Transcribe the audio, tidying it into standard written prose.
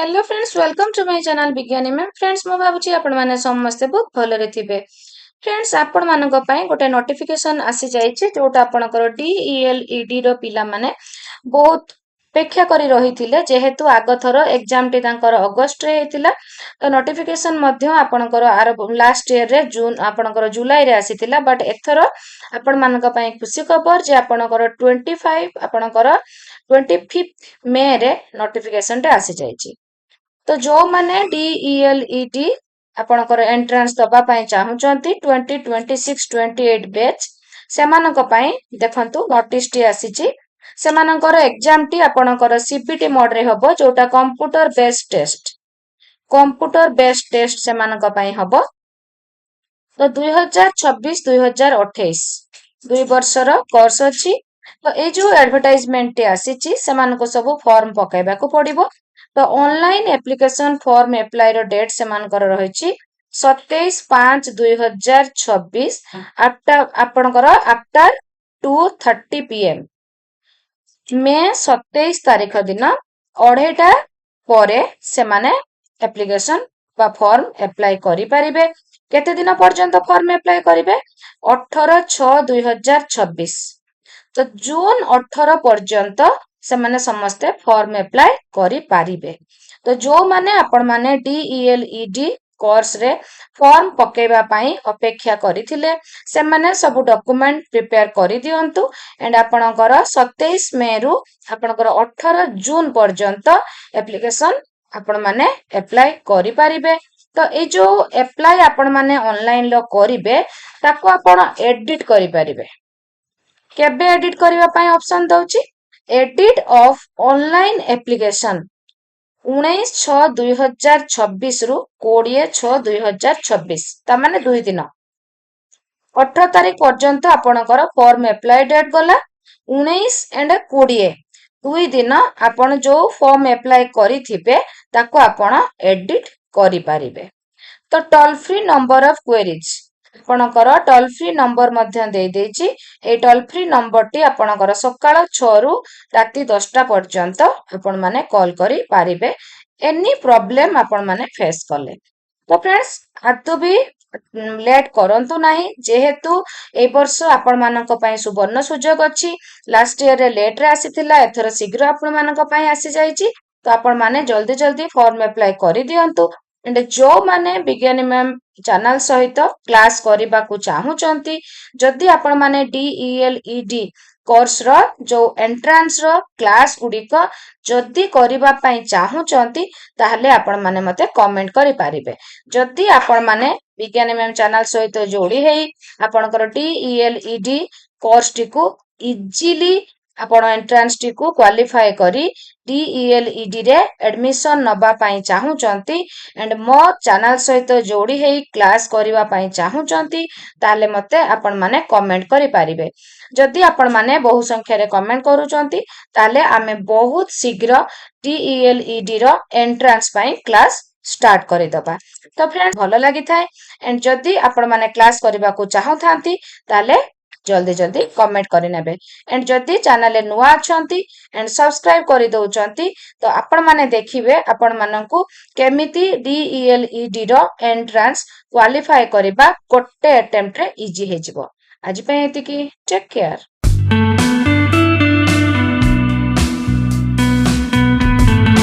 Hello friends, welcome to my channel Vigyani ma'am. Friends, मु भाबुची आपण माने समस्त बहुत भलरे थिबे। फ्रेंड्स, आपण मानक पई गोटे नोटिफिकेशन आसी जाइछे जोटा आपणकर DELED रो पिला माने बहुत अपेक्षा करी रहिथिले, जेहेतु आग थर एग्जाम टी तांकर अगस्त रे हेतिला। तो नोटिफिकेशन मध्य आपणकर आर लास्ट ईयर रे जून आपणकर जुलाई रे आसीथिला, बट एथर आपण मानक पई खुशी खबर जे आपणकर 25 आपणकर 25 मे रे नोटिफिकेशन टे आसी जाइछि। तो जो माने DELED आपणकर एंट्रेंस दबा पई चाहुचंती 2026-28 बैच सेमानक पई देखंतु नोटिस टी आसीछि। सेमानकर एग्जाम टी आपणकर CBT मोड रे हबो, जोटा कंप्यूटर बेस्ड टेस्ट सेमानक पई हबो। तो 2026-2028 दुई वर्षर कोर्स अछि। तो ए जो एडवर्टाइजमेंट टी आसीछि सेमानको सब फॉर्म पकाइबाकू पड़िबो। तो ऑनलाइन एप्लिकेशन फॉर्म अप्लाई रो डेट सेमानकर रहिछि 27/5/2026 आफ्टर 2:30 PM मे 27 तारीख दिन 2:30 परे सेमाने एप्लिकेशन बा फॉर्म अप्लाई करि परिबे। केते दिन पर्यंत फॉर्म अप्लाई करिवे? 18/6/2026। तो जून 18 पर्यंत सेमाने समस्ते फॉर्म अप्लाई करि पारिबे। तो जो माने आपण माने DELED कोर्स रे फॉर्म पकेबा पई अपेक्षा करिथिले सेमाने सब डॉक्यूमेंट प्रिपेयर करि दियंतु। एंड आपणकर 27 मे रु आपणकर 18 जून पर्यंत एप्लिकेशन आपण माने अप्लाई करि पारिबे। तो ए जो अप्लाई आपण माने ऑनलाइन लो करिवे ताको आपण एडिट करि पारिबे। केबे एडिट करिवा पई ऑप्शन दउची एडिट ऑफ ऑनलाइन एप्लिकेशन 19/6/2026 रु 20/6/2026 ता माने 2 दिन 18 तारीख पर्यंत आपणकर फॉर्म अप्लाई डेट गला 19 एंड 20 2 दिन आपण जो फॉर्म अप्लाई करिथिबे ताको आपण एडिट करि पारिबे। तो toll free number of queries आपणकर टोल फ्री नंबर मध्य दे देछि। ए टोल फ्री नंबर टी आपणकर सकाळ 6 रु राति 10टा पर्यंत आपण माने कॉल करि पारिबे एनी प्रॉब्लम आपण माने फेस करले। तो फ्रेंड्स, आतो भी लेट करंतु नाही, जेहेतु ए वर्ष आपण मानक पई सुवर्ण सुजोग अछि। लास्ट ईयर रे लेट रे आसीथिला, एथर शीघ्र आपण मानक पई आसी जाइछि। तो आपण माने जल्दी जल्दी फॉर्म अप्लाई करि दियंतु। एंड जो माने विज्ञानी मैम चैनल सहित क्लास करबा को चाहुचंती, जदि आपण माने DELED कोर्स रो जो एंट्रेंस रो क्लास गुडिक जदि करबा पई चाहुचंती ताहले आपण माने मते कमेंट करि पारिबे। जदि आपण माने विज्ञानी मैम चैनल सहित जोड़ी हेई आपणकर DELED कोर्स टिकु इजीली आपण एंट्रेंस टिकु क्वालिफाई करी DELED रे एडमिशन नबा पई चाहुचंती एंड मो चैनल सहित जोड़ी हेई क्लास करबा पई चाहुचंती ताले मते आपण माने कमेंट करि पारिबे। जदि आपण माने बहु संख्या रे कमेंट करूचंती ताले आमे बहुत शीघ्र DELED रो एंट्रेंस पई क्लास स्टार्ट करि दबा। तो फ्रेंड्स, भलो लागि थाए एंड जदि आपण माने क्लास करबा को चाहुथांती ताले जल्दी जल्दी कमेंट करि नेबे। एंड जदि चैनल रे नुवा अछंती एंड सब्सक्राइब करि दउचंती तो आपण माने देखिबे आपण माननकु केमिति DELED रो एंट्रेंस क्वालिफाई करबा गोटे अटेम्प्ट रे इजी हे जिवो। आज पे एतिकी टेक केयर।